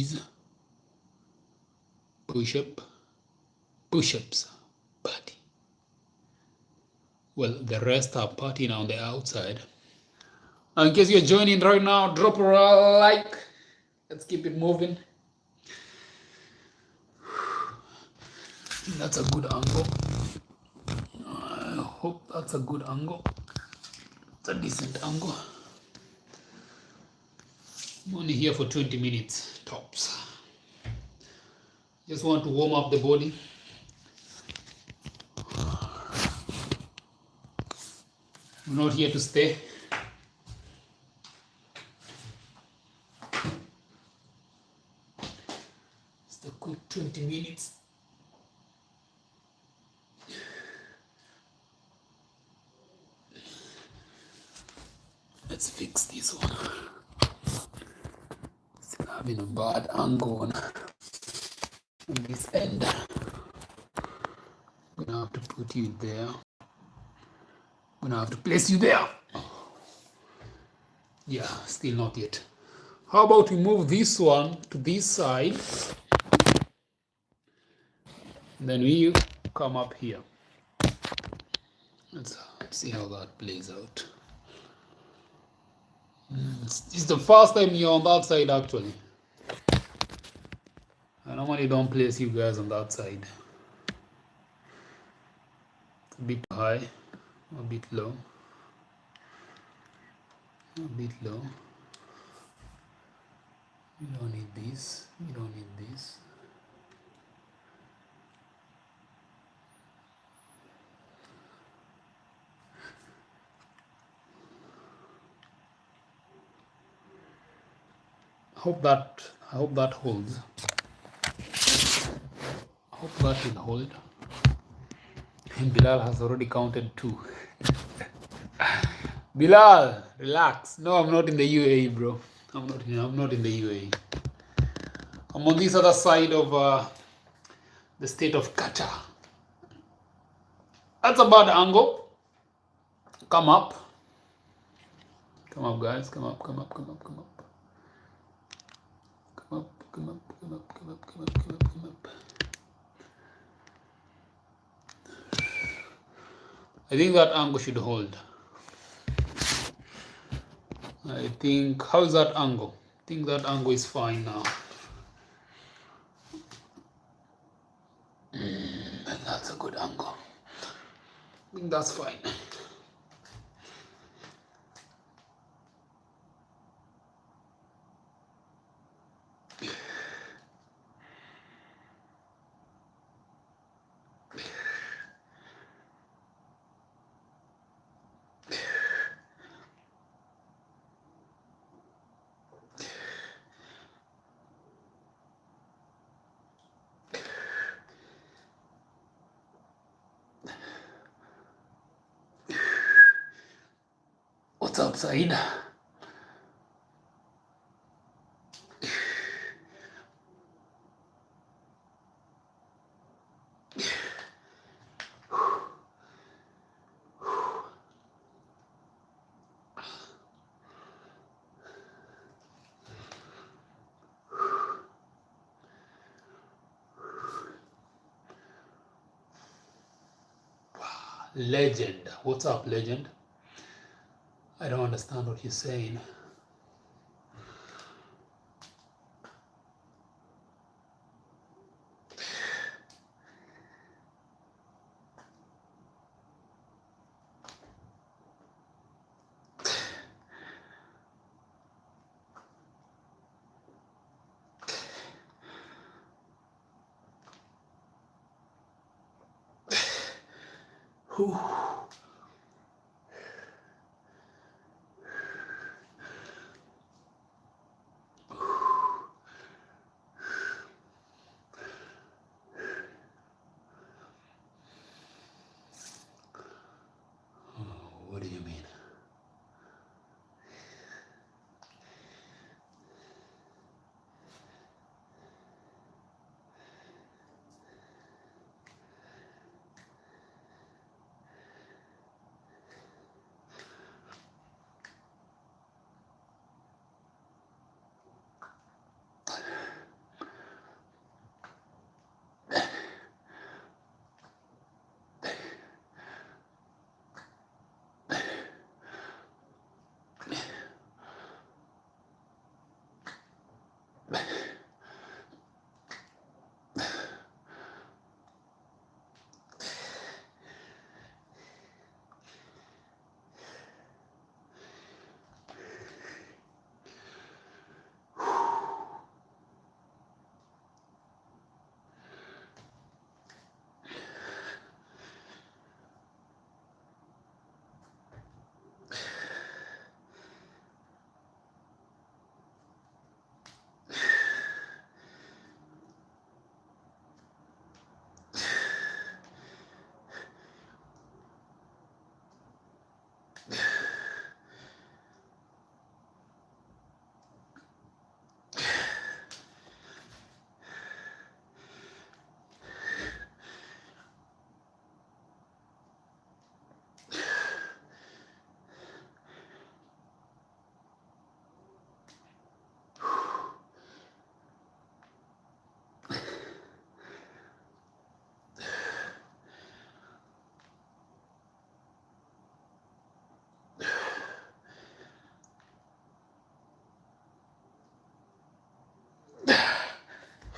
burpees, push-ups, party. Well, the rest are partying on the outside. Now, in case you're joining right now, drop a like. Let's keep it moving. That's a good angle. I hope that's a good angle. It's a decent angle. I'm only here for 20 minutes tops. Just want to warm up the body. We're not here to stay. Just a quick 20 minutes. Let's fix this one. Still having a bad angle on this end. I'm gonna have to put you there. I'm gonna have to place you there. Yeah, still not yet. How about we move this one to this side? Then we come up here. Let's see how that plays out. It's the first time you're on that side actually. I normally don't place you guys on that side. It's a bit high, a bit low, a bit low. We don't need this, we don't need this. I hope that holds. I hope that will hold. And Bilal has already counted 2. Bilal, relax. No, I'm not in the UAE, bro. I'm not in the UAE. I'm on this other side of the state of Qatar. That's a bad angle. Come up. Come up, guys. Come up, come up, come up, come up. Come up, come up, come up, come up, come up, come up, come up. I think that angle should hold. I think, how's that angle? I think that angle is fine now. And that's a good angle. I think that's fine. What's up, Said? Legend. What's up, legend? I don't understand what you're saying. Whew. What do you mean?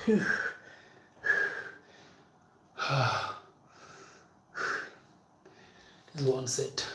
This is one set.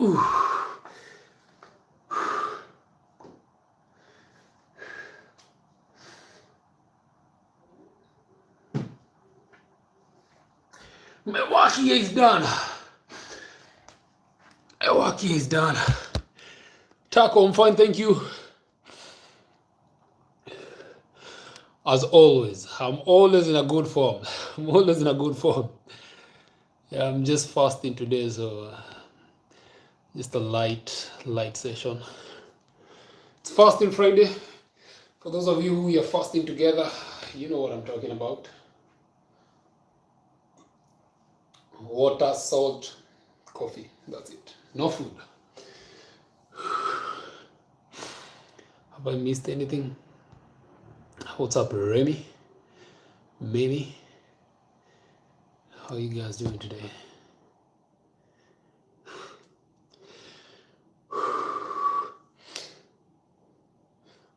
My work here is done. My work here is done. Taco, I'm fine, thank you. As always, I'm always in a good form. I'm always in a good form. Yeah, I'm just fasting today, so just a light session. It's fasting Friday. For those of you who are fasting together, you know what I'm talking about. Water, salt, coffee. That's it. No food. Have I missed anything? What's up, Remy? Mimi? How are you guys doing today?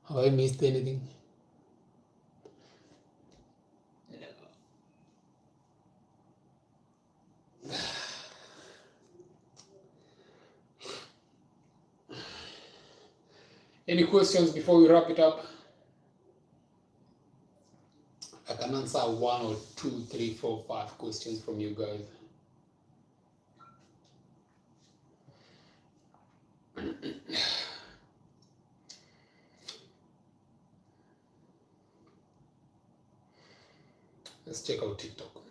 Have I missed anything? Any questions before we wrap it up? I can answer 1 or 2, 3, 4, 5 questions from you guys. Let's check out TikTok.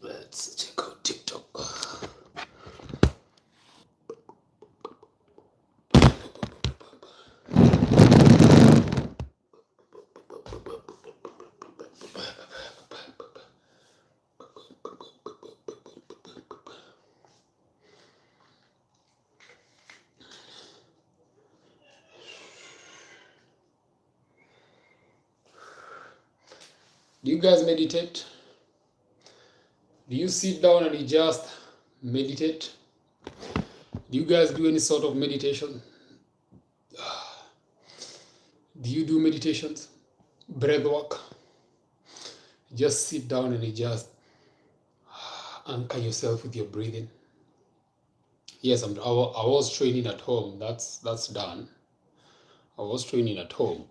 Let's check out TikTok. Do you guys meditate? Do you sit down and you just meditate? Do you guys do any sort of meditation? Do you do meditations? Breath work? Just sit down and you just anchor yourself with your breathing. Yes, I was training at home. That's done. I was training at home.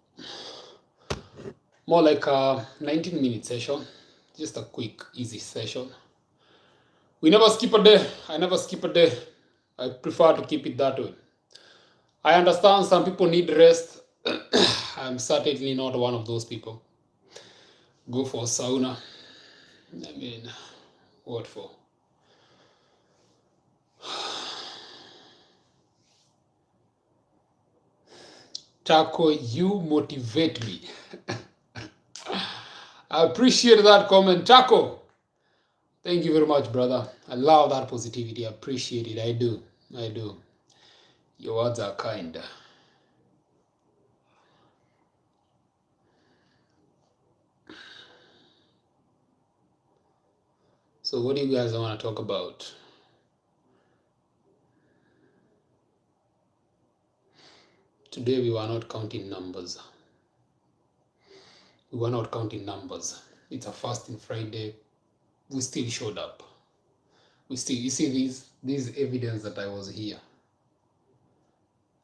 More like a 19-minute session. Just a quick, easy session. We never skip a day. I never skip a day. I prefer to keep it that way. I understand some people need rest. I'm certainly not one of those people. Go for a sauna. I mean, what for? Taco, you motivate me. I appreciate that comment, Taco. Thank you very much, brother. I love that positivity. I appreciate it. I do. Your words are kind. So what do you guys want to talk about? Today we were not counting numbers. It's a fasting Friday. We still showed up. You see these evidence that I was here.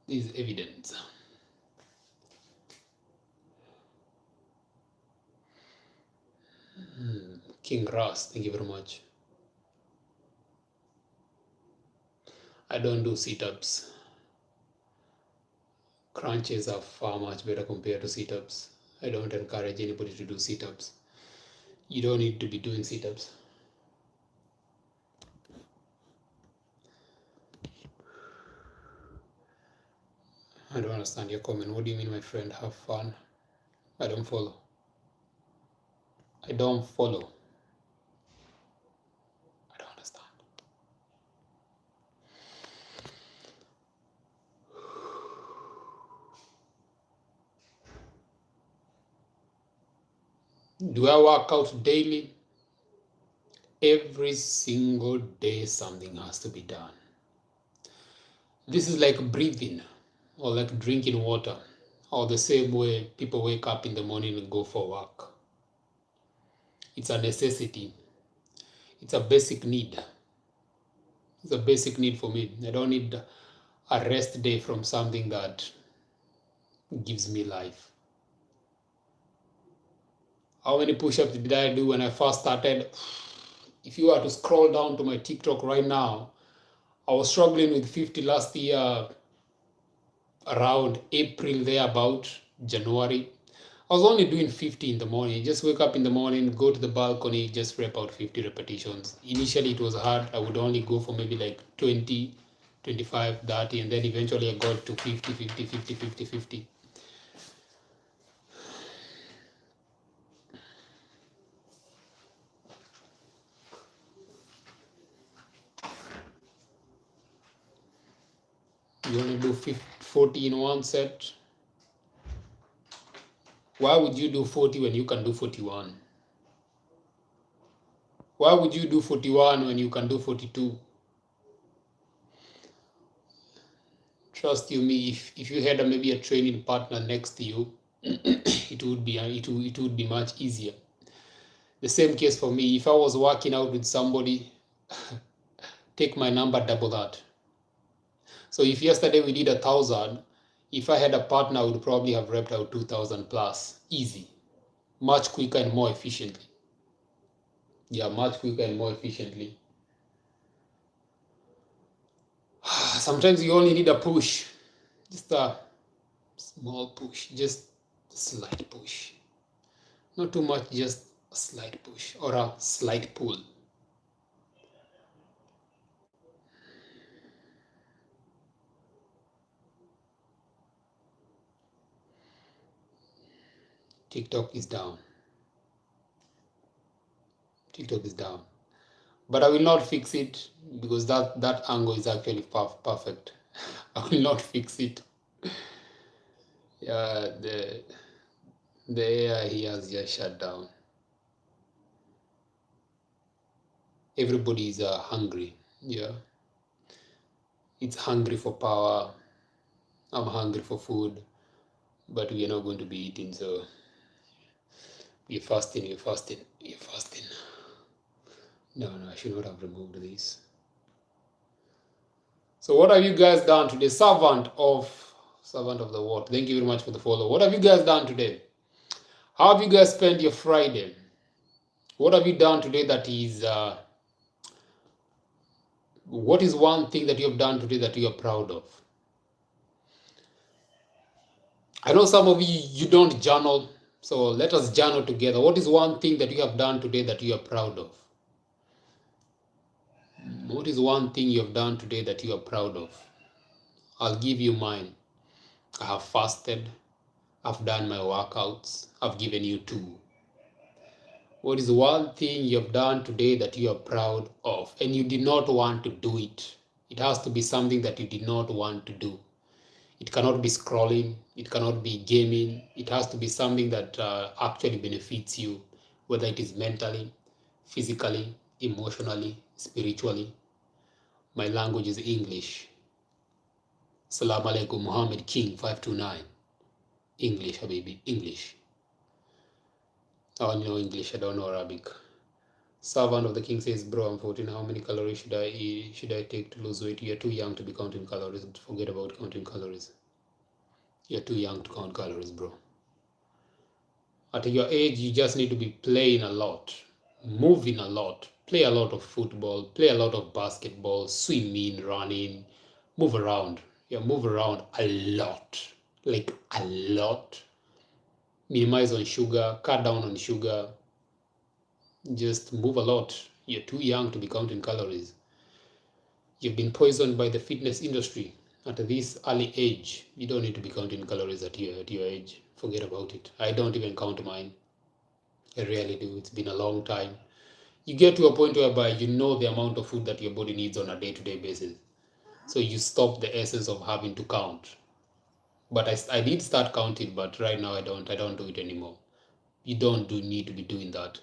This evidence. King Ras, thank you very much. I don't do sit-ups. Crunches are far much better compared to sit-ups. I don't encourage anybody to do sit-ups. You don't need to be doing sit-ups. I don't understand your comment. What do you mean, my friend? Have fun? I don't follow. I don't understand. Do I work out daily? Every single day something has to be done. This is like breathing or like drinking water, or the same way people wake up in the morning and go for work. It's a necessity. It's a basic need. It's a basic need for me. I don't need a rest day from something that gives me life. How many push-ups did I do when I first started? If you were to scroll down to my TikTok right now, I was struggling with 50 last year, around April, there about January. I was only doing 50 in the morning. Just wake up in the morning, go to the balcony, just rep out 50 repetitions. Initially, it was hard. I would only go for maybe like 20, 25, 30, and then eventually I got to 50, 50, 50, 50, 50. You want to do 50, 40 in one set? Why would you do 40 when you can do 41? Why would you do 41 when you can do 42? Trust you me, if you had maybe a training partner next to you, it would be much easier. The same case for me. If I was working out with somebody, take my number, double that. So if yesterday we did 1,000, if I had a partner, I would probably have repped out 2,000 plus, easy, much quicker and more efficiently. Yeah, much quicker and more efficiently. Sometimes you only need a push, just a small push, just a slight push, not too much, just a slight push or a slight pull. TikTok is down. TikTok is down. But I will not fix it because that angle is actually perfect. I will not fix it. Yeah, the AI here has just shut down. Everybody is hungry. Yeah, it's hungry for power. I'm hungry for food, but we are not going to be eating. So you're fasting. You're fasting. You're fasting. No, I should not have removed this. So what have you guys done today? Servant of the world. Thank you very much for the follow. What have you guys done today? How have you guys spent your Friday? What have you done today that is, what is one thing that you have done today that you are proud of? I know some of you don't journal, so let us journal together. What is one thing that you have done today that you are proud of? What is one thing you have done today that you are proud of? I'll give you mine. I have fasted. I've done my workouts. I've given you two. What is one thing you have done today that you are proud of and you did not want to do it? It has to be something that you did not want to do. It cannot be scrolling. It cannot be gaming. It has to be something that actually benefits you, whether it is mentally, physically, emotionally, spiritually. My language is English. Salam alaikum, Muhammad King 529. English, habibi, English. I only know English, I don't know Arabic. Servant of the King says, bro, I'm 14. How many calories should I eat? Should I take to lose weight? You're too young to be counting calories. Forget about counting calories. You're too young to count calories, bro. At your age, you just need to be playing a lot, moving a lot, play a lot of football, play a lot of basketball, swimming, running, move around. Yeah, move around a lot, like a lot. Minimize on sugar, cut down on sugar. Just move a lot. You're too young to be counting calories. You've been poisoned by the fitness industry at this early age. You don't need to be counting calories at your age. Forget about it. I don't even count mine. I rarely do. It's been a long time. You get to a point whereby you know the amount of food that your body needs on a day-to-day basis. So you stop the essence of having to count. But I did start counting, but right now I don't do it anymore. You don't need to be doing that.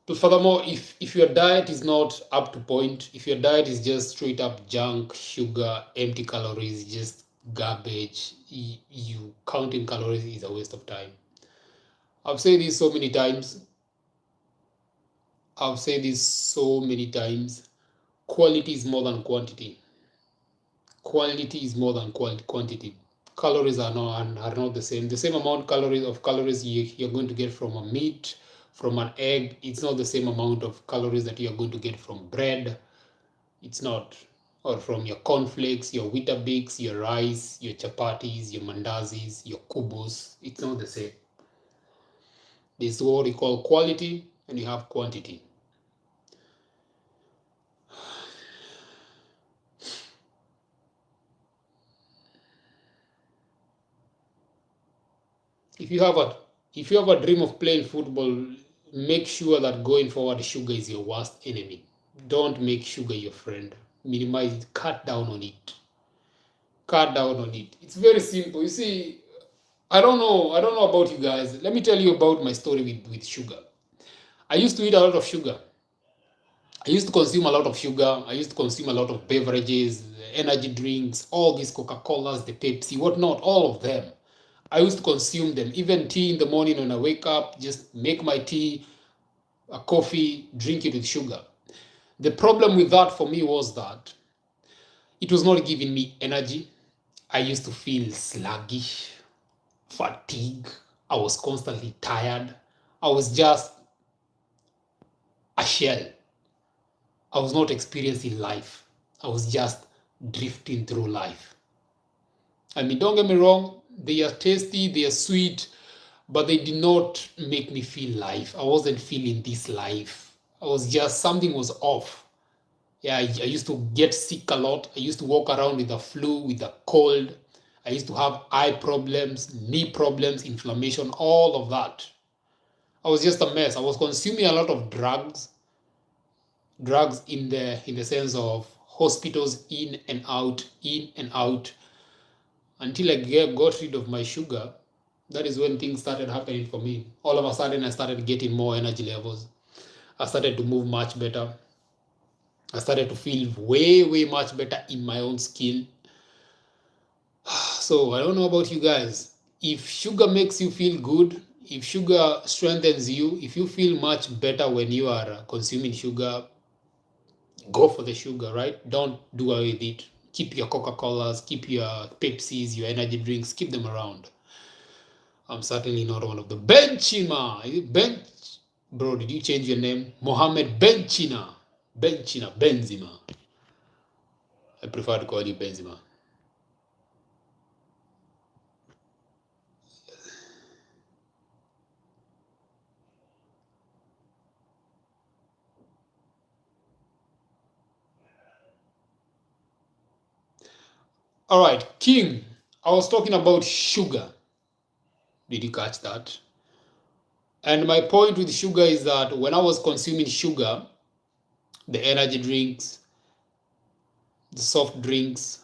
But furthermore, if your diet is not up to point, if your diet is just straight up junk, sugar, empty calories, just garbage, you counting calories is a waste of time. I've said this so many times. quality is more than quantity. Quality is more than quantity. Calories are not the same. The same amount of calories you're going to get from a meat, from an egg, it's not the same amount of calories that you're going to get from bread. It's not. Or from your cornflakes, your Weetabix, your rice, your chapatis, your mandazis, your kubus. It's not the same. This is what we call quality, and you have quantity. If you have a dream of playing football, make sure that going forward, sugar is your worst enemy. Don't make sugar your friend. Minimize it. Cut down on it. Cut down on it. It's very simple. You see, I don't know about you guys. Let me tell you about my story with sugar. I used to eat a lot of sugar. I used to consume a lot of sugar. I used to consume a lot of beverages, energy drinks, all these Coca-Colas, the Pepsi, whatnot, all of them. I used to consume them. Even tea in the morning when I wake up, just make my tea, a coffee, drink it with sugar. The problem with that for me was that it was not giving me energy. I used to feel sluggish, fatigue. I was constantly tired. I was just a shell. I was not experiencing life. I was just drifting through life. I mean, don't get me wrong, they are tasty, they are sweet, but they did not make me feel life. I wasn't feeling this life. I was just, something was off. Yeah, I used to get sick a lot. I used to walk around with a flu, with a cold. I used to have eye problems, knee problems, inflammation, all of that. I was just a mess. I was consuming a lot of drugs in the sense of hospitals, in and out, until I got rid of my sugar. That is when things started happening for me. All of a sudden, I started getting more energy levels. I started to move much better. I started to feel way much better in my own skin. So I don't know about you guys. If sugar makes you feel good, if sugar strengthens you, if you feel much better when you are consuming sugar, go for the sugar, right? Don't do away with it. Keep your Coca-Colas, keep your Pepsis, your energy drinks, keep them around. I'm certainly not one of the Benchima. Is it Bench? Bro, did you change your name? Mohammed Benchina. Benzema. I prefer to call you Benzema. All right, King. I was talking about sugar. Did you catch that? And my point with sugar is that when I was consuming sugar, the energy drinks, the soft drinks,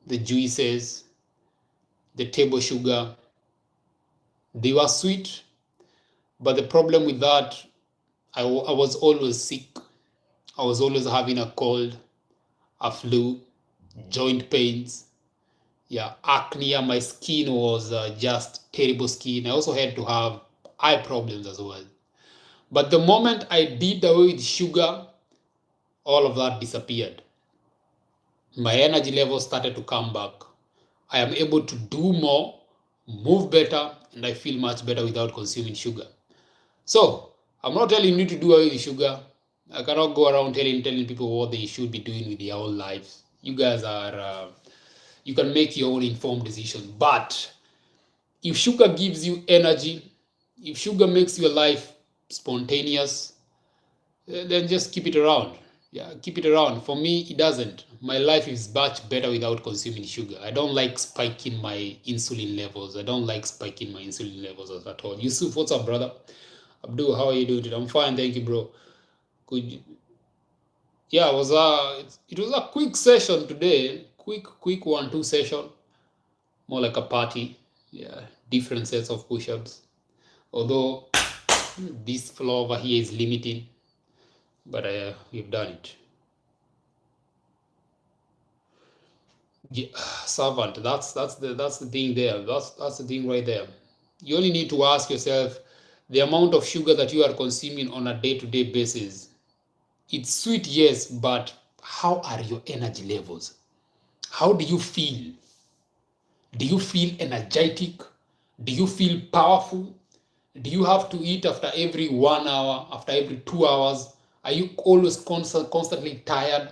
the juices, the table sugar, they were sweet, but the problem with that, I was always sick. I was always having a cold, a flu, joint pains, yeah, acne. My skin was just terrible skin. I also had to have eye problems as well. But the moment I did away with sugar, all of that disappeared. My energy levels started to come back. I am able to do more, move better, and I feel much better without consuming sugar. So, I'm not telling you to do away with sugar. I cannot go around telling people what they should be doing with their own lives. You guys are, you can make your own informed decision. But if sugar gives you energy, if sugar makes your life spontaneous, then just keep it around. Yeah, keep it around. For me, it doesn't. My life is much better without consuming sugar. I don't like spiking my insulin levels. I don't like spiking my insulin levels at all. Yusuf, what's up, brother? Abdul, how are you doing today? I'm fine, thank you, bro. Good. Yeah, it was a quick session today. Quick 1-2 session. More like a party. Yeah, different sets of push-ups. Although this floor over here is limiting, but we've done it. Yeah, servant. That's the thing there. That's the thing right there. You only need to ask yourself the amount of sugar that you are consuming on a day-to-day basis. It's sweet, yes, but how are your energy levels? How do you feel? Do you feel energetic? Do you feel powerful? Do you have to eat after every 1 hour, after every 2 hours? Are you always constantly tired,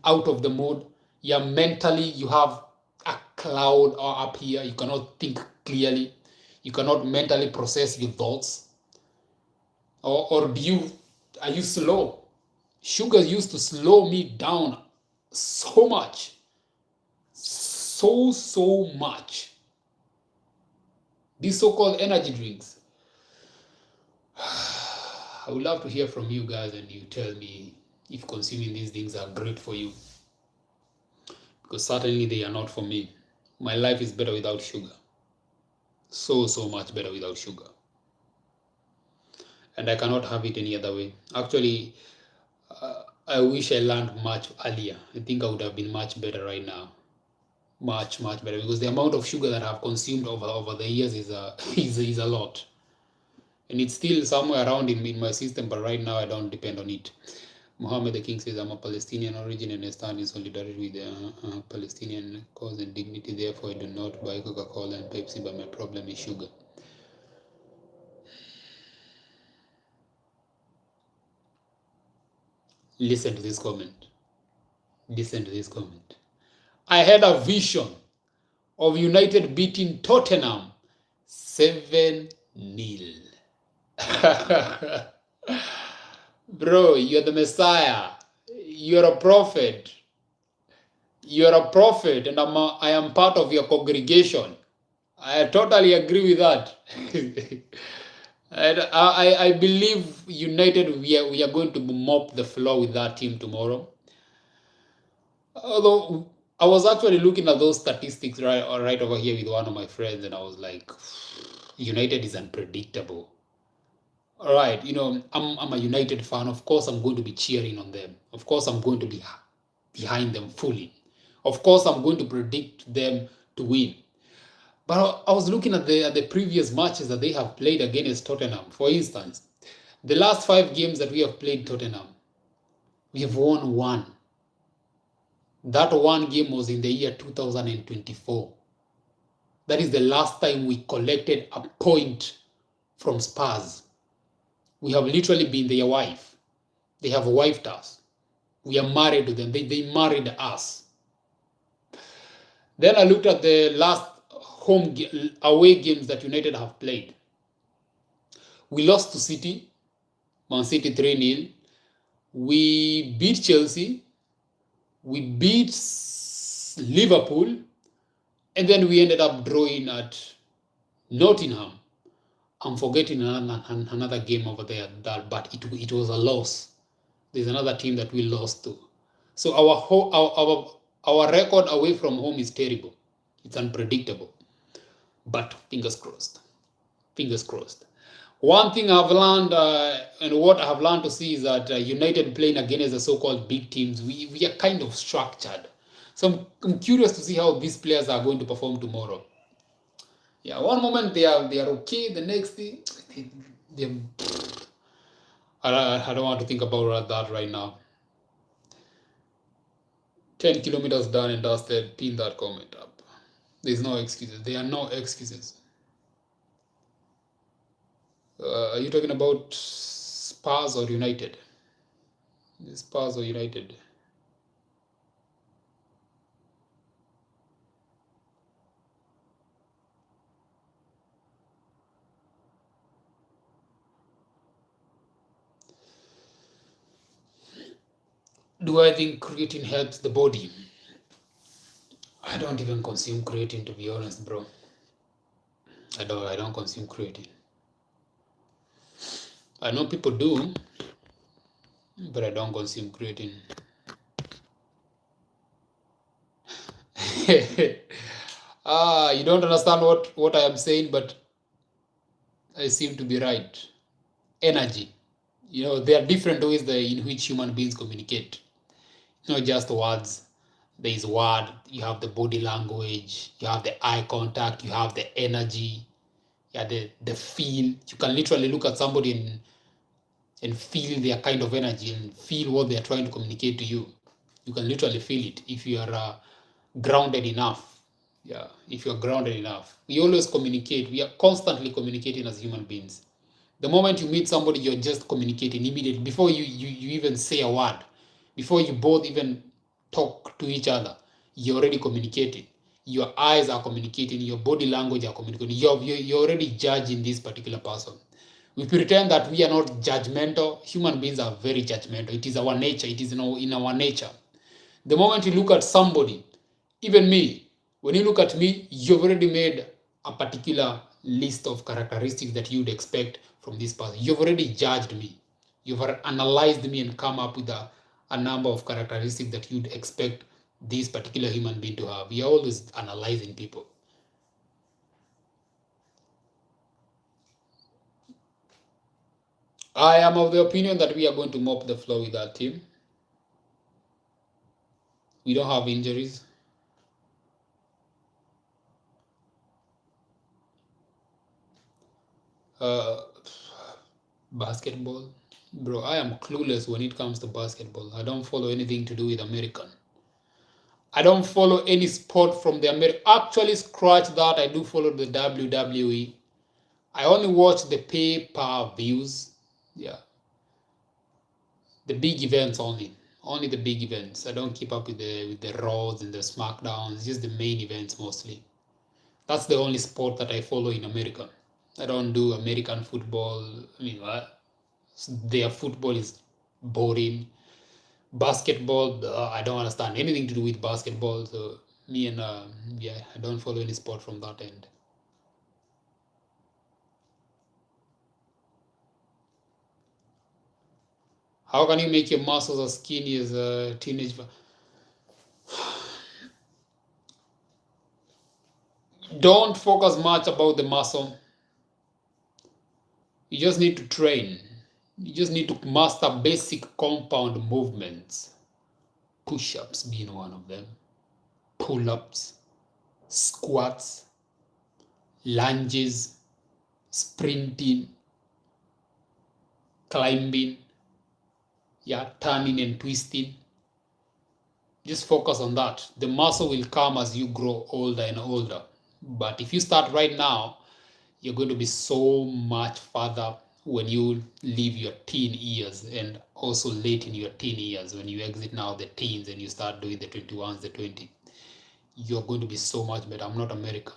out of the mood? Yeah, mentally, you have a cloud or up here. You cannot think clearly. You cannot mentally process your thoughts. Or are you slow? Sugar used to slow me down so much. So much. These so-called energy drinks. I would love to hear from you guys and you tell me if consuming these things are great for you. Because certainly they are not for me. My life is better without sugar. So much better without sugar. And I cannot have it any other way. Actually, I wish I learned much earlier. I think I would have been much better right now. Much better, because the amount of sugar that I've consumed over the years is a lot. And it's still somewhere around in my system, but right now I don't depend on it. Mohammed the King says, I'm a Palestinian origin and I stand in solidarity with the Palestinian cause and dignity. Therefore, I do not buy Coca-Cola and Pepsi, but my problem is sugar. Listen to this comment. Listen to this comment. I had a vision of United beating Tottenham 7-0. Bro, you're the Messiah. You're a prophet. You're a prophet, and I am part of your congregation. I totally agree with that. And I believe United, we are going to mop the floor with that team tomorrow. Although I was actually looking at those statistics right over here with one of my friends, and I was like, United is unpredictable. All right, I'm a United fan. Of course, I'm going to be cheering on them. Of course, I'm going to be behind them fully. Of course, I'm going to predict them to win. But I was looking at the previous matches that they have played against Tottenham. For instance, the last 5 games that we have played Tottenham, we have won 1. That 1 game was in the year 2024. That is the last time we collected a point from Spurs. We have literally been their wife. They have wifed us. We are married to them. They married us. Then I looked at the last away games that United have played. We lost to City, Man City 3-0. We beat Chelsea. We beat Liverpool. And then we ended up drawing at Nottingham. I'm forgetting another game over there, but it was a loss. There's another team that we lost to. So our record away from home is terrible. It's unpredictable. But fingers crossed. Fingers crossed. One thing I've learned, and what I have learned to see, is that United playing against the so-called big teams, we are kind of structured. So I'm curious to see how these players are going to perform tomorrow. Yeah, one moment they are okay, the next thing I don't want to think about that right now. 10 kilometers done and dusted. Pin that comment up. There's no excuses. There are no excuses. Are you talking about Spurs or United? Spurs or United? Do I think creatine helps the body? I don't even consume creatine, to be honest, bro. I don't consume creatine. I know people do, but I don't consume creatine. You don't understand what I am saying, but I seem to be right. Energy. There are different ways in which human beings communicate. Not just words. There is word, you have the body language, you have the eye contact, you have the energy, you have the feel. You can literally look at somebody and feel their kind of energy and feel what they're trying to communicate to you. You can literally feel it if you are grounded enough. Yeah, if you're grounded enough. We always communicate. We are constantly communicating as human beings. The moment you meet somebody, you're just communicating immediately. Before you even say a word, before you both even talk to each other, you're already communicating. Your eyes are communicating, your body language are communicating. You're already judging this particular person. We pretend that we are not judgmental. Human beings are very judgmental. It is our nature. It is in our nature. The moment you look at somebody, even me, when you look at me, you've already made a particular list of characteristics that you'd expect from this person. You've already judged me. You've analyzed me and come up with a number of characteristics that you'd expect this particular human being to have. We are always analyzing people. I am of the opinion that we are going to mop the floor with our team. We don't have injuries. Basketball. Bro, I am clueless when it comes to basketball. I don't follow anything to do with American. I don't follow any sport from the American. Actually, scratch that. I do follow the WWE. I only watch the pay-per-views. Yeah. The big events only. Only the big events. I don't keep up with the Raws and the SmackDowns. Just the main events mostly. That's the only sport that I follow in America. I don't do American football. I mean, their football is boring. Basketball, I don't understand anything to do with basketball. So me and yeah, I don't follow any sport from that end. How can you make your muscles as skinny as a teenage? Don't focus much about the muscle. You just need to train. You just need to master basic compound movements. Push-ups being one of them. Pull-ups, squats, lunges, sprinting, climbing, yeah, turning and twisting. Just focus on that. The muscle will come as you grow older and older. But if you start right now, you're going to be so much further when you leave your teen years, and also late in your teen years when you exit now the teens and you start doing the 21s, the 20. You're going to be so much better. I'm not American.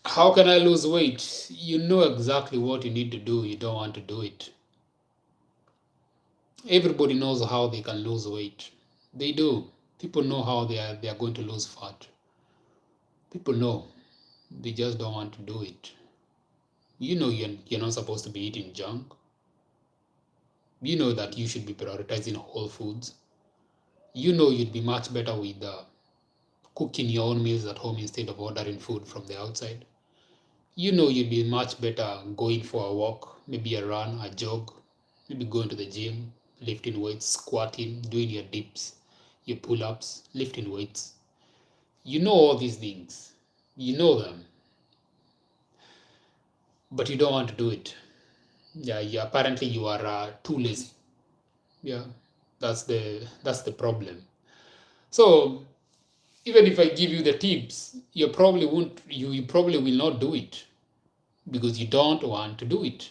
How can I lose weight? You know exactly what you need to do. You don't want to do it. Everybody knows how they can lose weight. They do. People know how they are going to lose fat. People know. They just don't want to do it. You know you're not supposed to be eating junk. You know that you should be prioritizing whole foods. You know you'd be much better with cooking your own meals at home instead of ordering food from the outside. You know you'd be much better going for a walk, maybe a run, a jog, maybe going to the gym, lifting weights, squatting, doing your dips, your pull-ups, lifting weights. You know all these things. You know them. But you don't want to do it. Yeah, apparently you are too lazy. Yeah, that's the problem. So even if I give you the tips, you probably won't. You probably will not do it because you don't want to do it.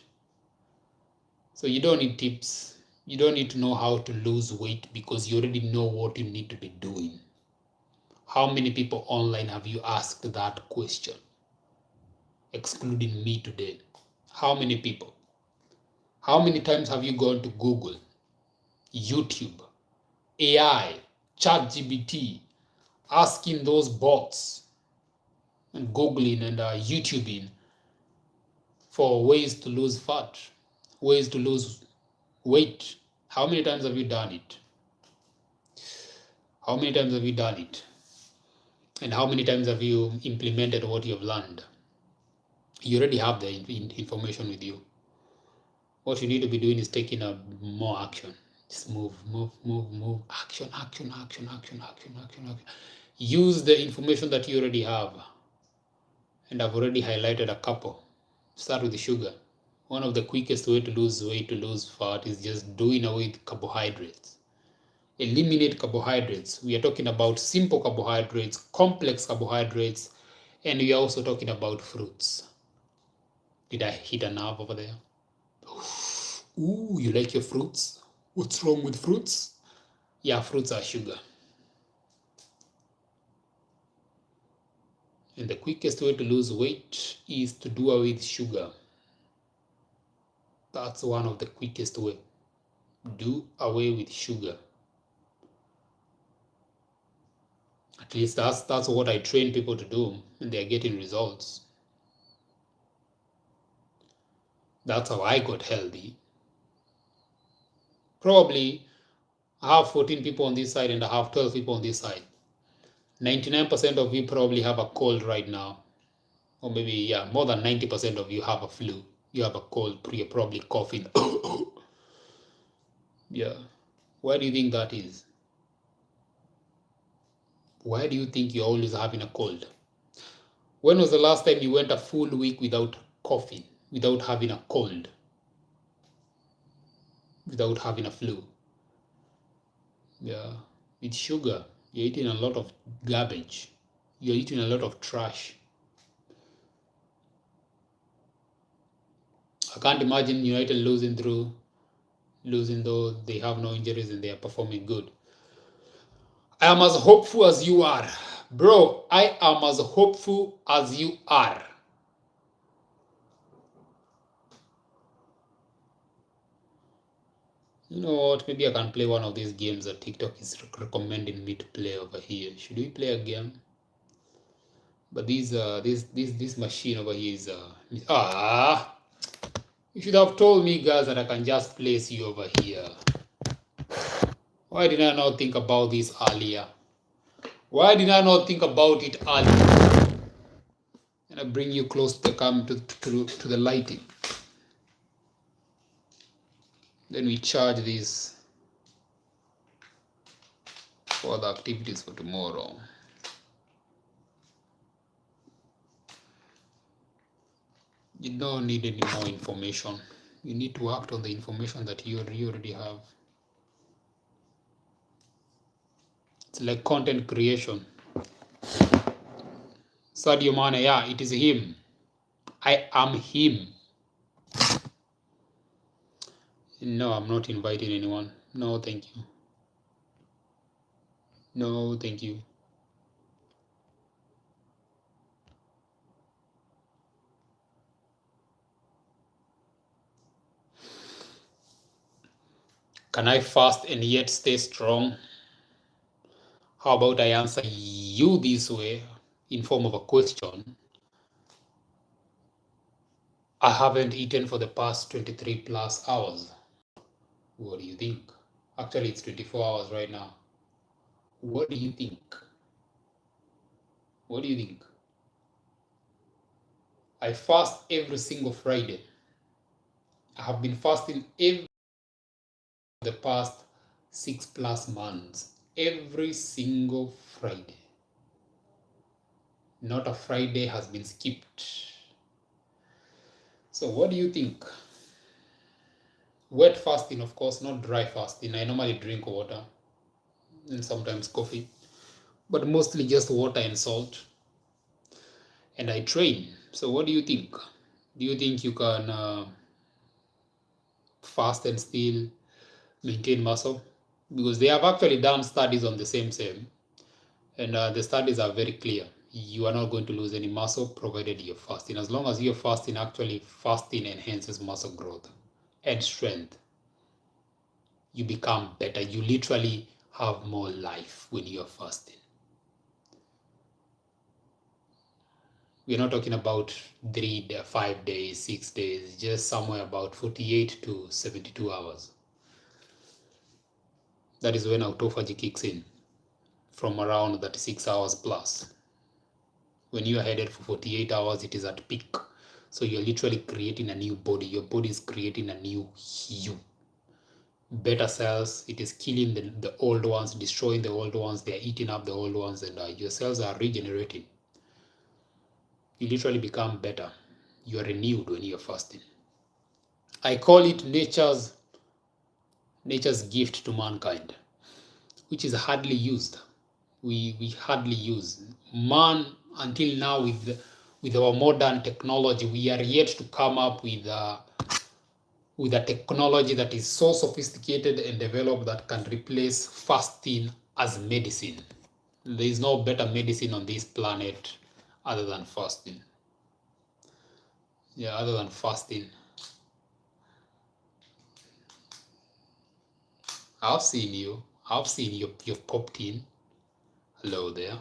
So you don't need tips. You don't need to know how to lose weight because you already know what you need to be doing. How many people online have you asked that question? Excluding me today. How many people? How many times have you gone to Google, YouTube, AI, ChatGPT, asking those bots and Googling and YouTubing for ways to lose fat, ways to lose weight? How many times have you done it? How many times have you done it? And how many times have you implemented what you have learned? You already have the information with you. What you need to be doing is taking more action. Just move, move, move, move. Action, action, action, action, action, action, action. Use the information that you already have And I've already highlighted a couple. Start with the sugar. One of the quickest way to lose weight, to lose fat, is just doing away with carbohydrates. Eliminate carbohydrates. We are talking about simple carbohydrates, complex carbohydrates, and we are also talking about fruits. Did I hit a nerve over there? Ooh, you like your fruits? What's wrong with fruits? Yeah, fruits are sugar. And the quickest way to lose weight is to do away with sugar. That's one of the quickest way. Do away with sugar. At least that's what I train people to do, and they're getting results. That's how I got healthy. Probably I have 14 people on this side and I have 12 people on this side. 99% of you probably have a cold right now. Or maybe, yeah, more than 90% of you have a flu. You have a cold, you're probably coughing. Yeah. Why do you think that is? Why do you think you're always having a cold? When was the last time you went a full week without coughing, without having a cold, without having a flu? Yeah. With sugar, you're eating a lot of garbage. You're eating a lot of trash. I can't imagine United losing though they have no injuries and they are performing good. I am as hopeful as you are. Bro, I am as hopeful as you are. You know what? Maybe I can play one of these games that TikTok is recommending me to play over here. Should we play a game? But this machine over here is you should have told me, guys, that I can just place you over here. Why did I not think about this earlier? Why did I not think about it earlier? And I bring you close to the lighting. Then we charge this for the activities for tomorrow. You don't need any more information. You need to act on the information that you already have. It's like content creation. Sadio Mane, yeah, it is him. I am him. No, I'm not inviting anyone. No, thank you. No, thank you. Can I fast and yet stay strong? How about I answer you this way in form of a question? I haven't eaten for the past 23 plus hours. What do you think? Actually, it's 24 hours right now. What do you think? What do you think? I fast every single Friday. I have been fasting every the past 6+ months. Every single Friday. Not a Friday has been skipped. So what do you think? Wet fasting, of course, not dry fasting. I normally drink water and sometimes coffee, but mostly just water and salt. And I train. So what do you think? Do you think you can fast and still maintain muscle? Because they have actually done studies on the same, and the studies are very clear. You are not going to lose any muscle provided you're fasting. As long as you're fasting, actually fasting enhances muscle growth and strength. You become better. You literally have more life when you're fasting. We're not talking about 5 days, 6 days, just somewhere about 48 to 72 hours. That is when autophagy kicks in, from around 36 hours plus. When you are headed for 48 hours, it is at peak. So you're literally creating a new body. Your body is creating a new you. Better cells, it is killing the old ones, destroying the old ones, they're eating up the old ones, and your cells are regenerating. You literally become better. You are renewed when you're fasting. I call it nature's gift to mankind, which is hardly used. We hardly use. Man, until now, with our modern technology, we are yet to come up with a technology that is so sophisticated and developed that can replace fasting as medicine. There is no better medicine on this planet other than fasting. Yeah, other than fasting. I've seen you. I've seen you. You've popped in. Hello there.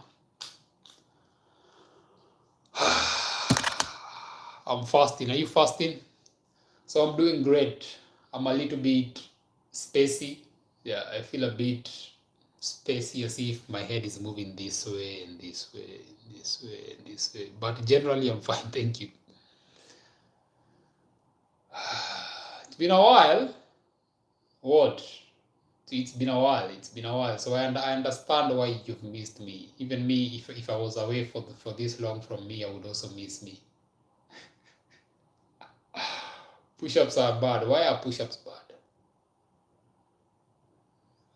I'm fasting. Are you fasting? So I'm doing great. I'm a little bit spacey. Yeah, I feel a bit spacey, as if my head is moving this way and this way, and this way and this way. But generally, I'm fine. Thank you. It's been a while. What? It's been a while. It's been a while. So I understand why you've missed me. Even me, if I was away for this long from me, I would also miss me. Push-ups are bad. Why are push-ups bad?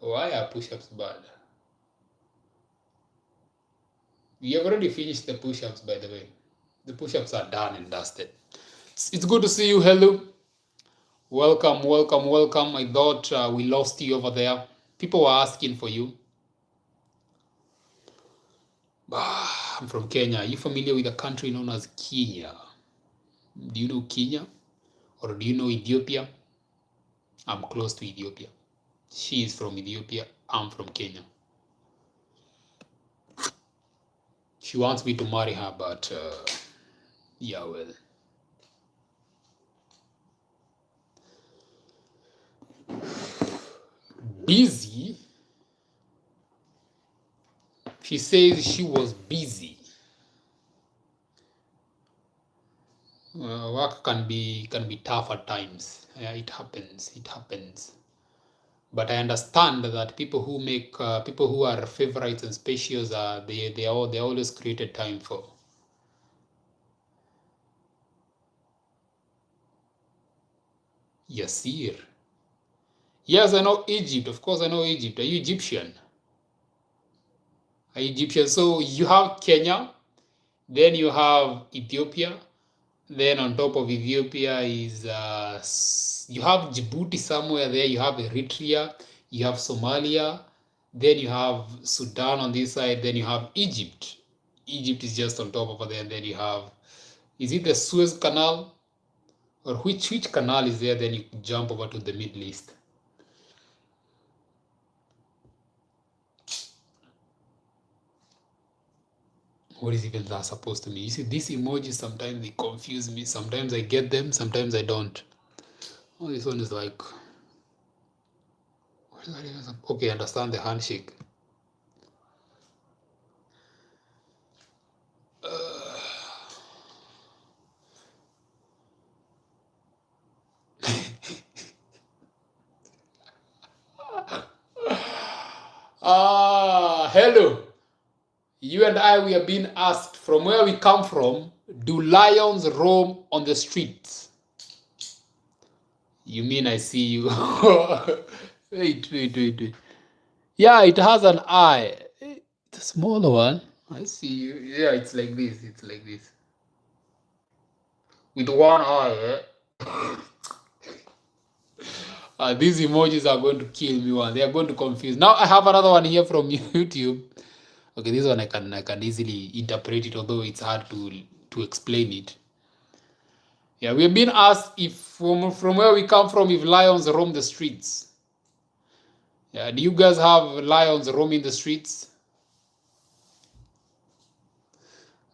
Why are push-ups bad? We have already finished the push-ups, by the way. The push-ups are done and dusted. It's good to see you. Hello. Welcome, welcome, welcome. I thought we lost you over there. People were asking for you. I'm from Kenya. Are you familiar with a country known as Kenya? Do you know Kenya? Or do you know Ethiopia? I'm close to Ethiopia. She is from Ethiopia. I'm from Kenya. She wants me to marry her, but yeah, well. Busy? She says she was busy. Work can be tough at times. Yeah, it happens. It happens. But I understand that people who make people who are favorites and specials they always created time for. Yasir. Yes, I know Egypt. Of course, I know Egypt. Are you Egyptian? Are you Egyptian? So you have Kenya, then you have Ethiopia, then on top of Ethiopia is you have Djibouti somewhere there. You have Eritrea, you have Somalia, then you have Sudan on this side, then you have Egypt. Egypt is just on top over there, and then you have, is it the Suez Canal? Or which canal is there? Then you jump over to the Middle East. What is even that supposed to mean? You see, these emojis sometimes they confuse me. Sometimes I get them, sometimes I don't. Oh, this one is like, okay, understand the handshake. Hello. You and I, we are being asked from where we come from, do lions roam on the streets? You mean I see you? Wait. Yeah, it has an eye. It's a smaller one. I see you. Yeah, it's like this. It's like this. With one eye, these emojis are going to kill me one. They are going to confuse. Now I have another one here from YouTube. Okay, this one I can easily interpret it, although it's hard to explain it. Yeah, we have been asked if from where we come from, if lions roam the streets. Yeah, do you guys have lions roaming the streets?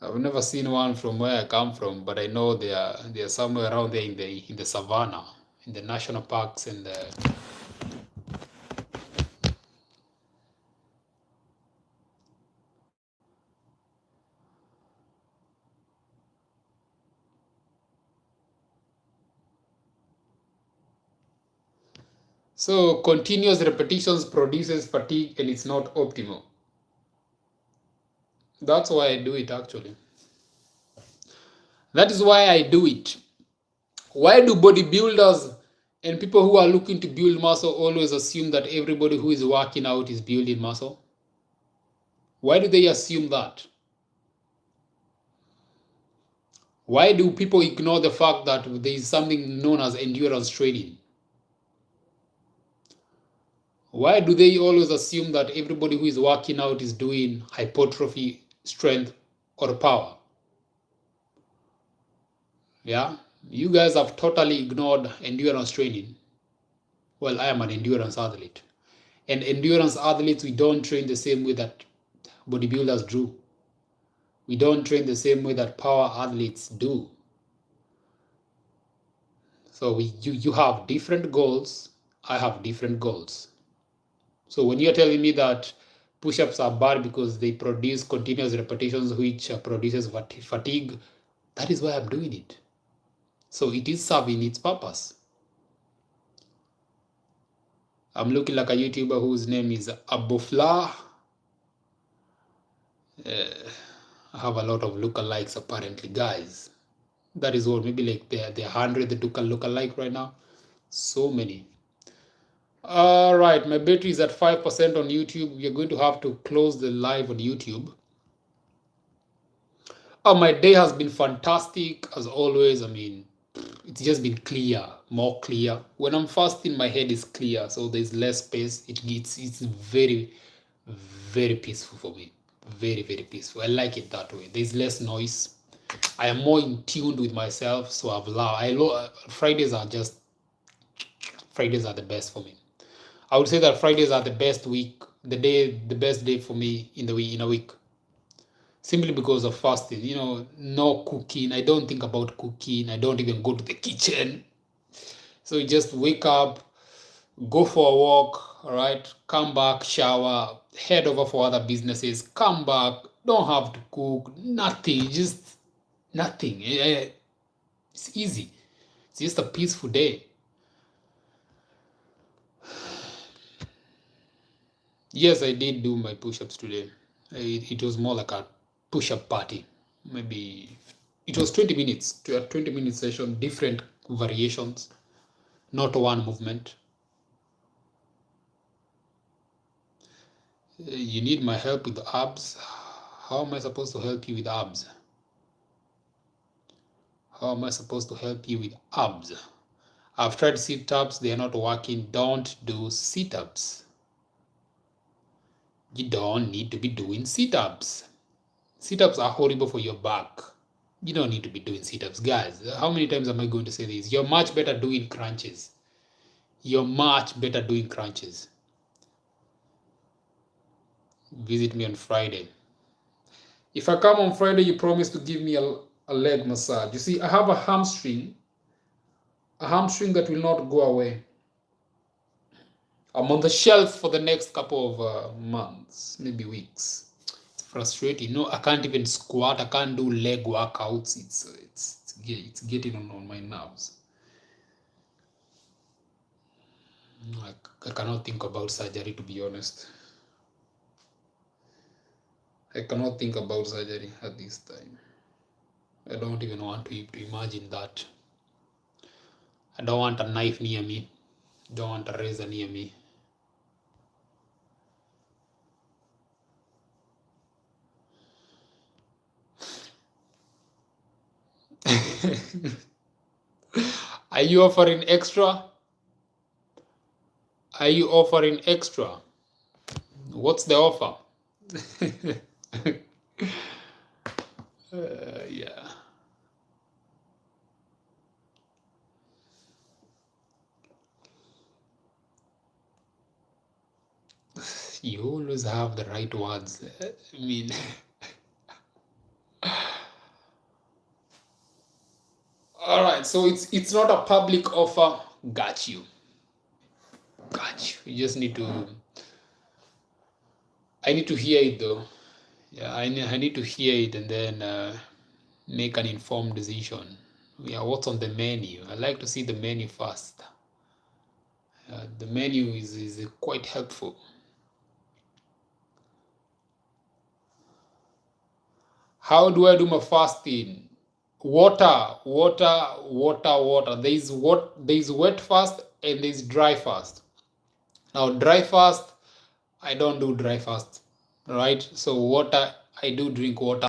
I've never seen one from where I come from, but I know they are somewhere around there in the savannah, in the national parks and the. So continuous repetitions produces fatigue and it's not optimal. That's why I do it actually. That is why I do it. Why do bodybuilders and people who are looking to build muscle always assume that everybody who is working out is building muscle? Why do they assume that? Why do people ignore the fact that there is something known as endurance training? Why do they always assume that everybody who is working out is doing hypertrophy, strength, or power? Yeah, you guys have totally ignored endurance training. Well, I am an endurance athlete. And endurance athletes, we don't train the same way that bodybuilders do. We don't train the same way that power athletes do. So you have different goals. I have different goals. So when you're telling me that push-ups are bad because they produce continuous repetitions which produces fatigue, that is why I'm doing it. So it is serving its purpose. I'm looking like a YouTuber whose name is Abofla. I have a lot of lookalikes apparently, guys. That is all. Maybe like there are 100 that look alike right now. So many. All right, my battery is at 5% on YouTube. We're going to have to close the live on YouTube. Oh, my day has been fantastic as always. I mean, it's just been clear, more clear. When I'm fasting, my head is clear, so there's less space. It's very, very peaceful for me. Very, very peaceful. I like it that way. There's less noise. I am more in tune with myself, so Fridays are the best for me. I would say that Fridays are the best day for me in a week. Simply because of fasting, no cooking. I don't think about cooking. I don't even go to the kitchen. So you just wake up, go for a walk, all right, come back, shower, head over for other businesses, come back, don't have to cook, nothing, just nothing. It's easy. It's just a peaceful day. Yes, I did do my push-ups today. It was more like a push-up party. Maybe it was 20 minutes, to a 20-minute session, different variations, not one movement. You need my help with the abs. How am I supposed to help you with abs? How am I supposed to help you with abs? I've tried sit-ups, they are not working. Don't do sit-ups. You don't need to be doing sit-ups. Sit-ups are horrible for your back. You don't need to be doing sit-ups. Guys, how many times am I going to say this? You're much better doing crunches. You're much better doing crunches. Visit me on Friday. If I come on Friday, you promise to give me a leg massage. You see, I have a hamstring that will not go away. I'm on the shelf for the next couple of months, maybe weeks. It's frustrating. No, I can't even squat. I can't do leg workouts. It's getting on my nerves. I cannot think about surgery, to be honest. I cannot think about surgery at this time. I don't even want to imagine that. I don't want a knife near me. Don't want a razor near me. Are you offering extra? Are you offering extra? What's the offer? Yeah. You always have the right words. I mean, all right. So it's not a public offer. Got you. Got you. You just need to. I need to hear it though. Yeah, I need to hear it and then make an informed decision. Yeah, what's on the menu? I like to see the menu first. The menu is quite helpful. How do I do my fasting? Water. There is wet fast and there is dry fast. Now dry fast, I don't do dry fast, right? So water, I do drink water.